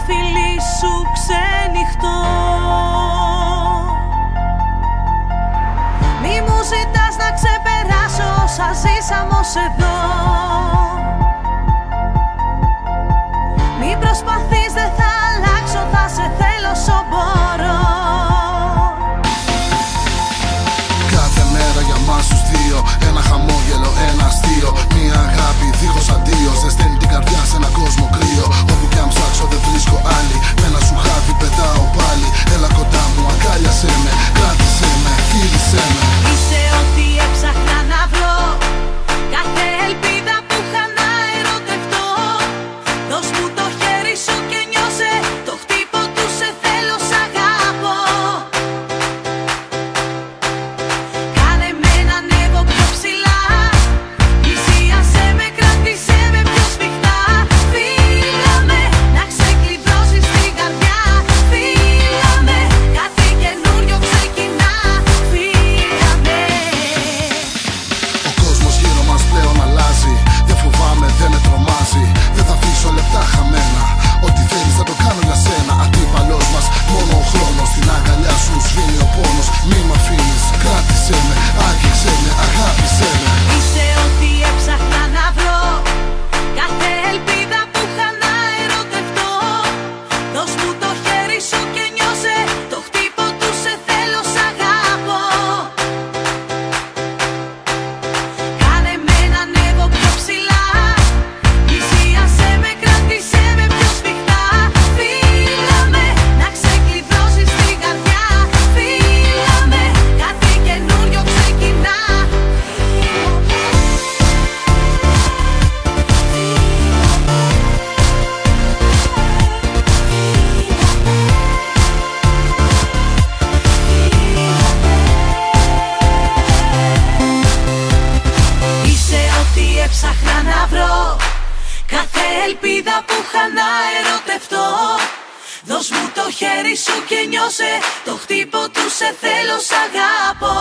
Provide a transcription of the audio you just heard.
φιλί σου ξενυχτώ. Μη μου ζητάς να ξεπεράσω όσα ζήσαμε ως εδώ. Μη προσπαθείς, δεν θα αλλάξω, θα σε θέλω όσο μπορώ. Κάθε μέρα για μας τους δύο, ένα χαμόγελο, ένα αστείο. Μια αγάπη δίχως αντίο, ζεσταίνει την καρδιά σε ένα κόσμο κρύο. Όπου κι αν ψάξω δεν βρίσκω άλλη, με ένα σου χάδι πετάω πάλι. Έλα κοντά μου, αγκάλιασέ με, κράτησέ με, φίλησέ με. Είσαι ό,τι έψαχνα να βρω, κάθε ελπίδα που είχα να ερωτευτώ. Δώσ' μου το χέρι σου και νιώσε το χτύπο του σε θέλω, σ' αγαπώ. Κάνε με να ανέβω πιο ψηλά, πλησίασέ με, κράτησέ με πιο σφιχτά. Φίλα με, να ξεκλειδώσεις την καρδιά. Φίλα με, κάτι καινούριο ξεκινά. Φίλα με. Ο κόσμος γύρω μας πλέον αλλάζει. Δεν φοβάμαι, δεν με τρομάζει. Δεν θα αφήσω λεπτά χαμένα. Ό,τι θέλεις θα το κάνω για σένα. Αντίπαλος μας μόνο ο χρόνος. Στην αγκαλιά σου σβήνει ο πόνος. Μη μ' αφήνεις, κράτησέ με, άγγιξέ με, αγάπησέ με. Είσαι ό,τι έψαχνα να βρω, κάθε ελπίδα που είχα να ερωτευτώ. Δώσ' μου το χέρι σου και νιώσε το χτύπο του σε θέλω, σ' αγαπώ. Κάνε με να ανέβω πιο ψηλά, πλησίασέ με, κράτησέ με πιο σφιχτά. Φίλα με, να ξεκλειδώσεις την καρδιά. Φίλα με, κάτι καινούριο ξεκινά. Είσαι ό,τι έψαχνα να βρω, κάθε ελπίδα που είχα να ερωτευτώ. Δώσ' μου το χέρι σου και νιώσε το χτύπο του σε θέλω, σ' αγαπώ.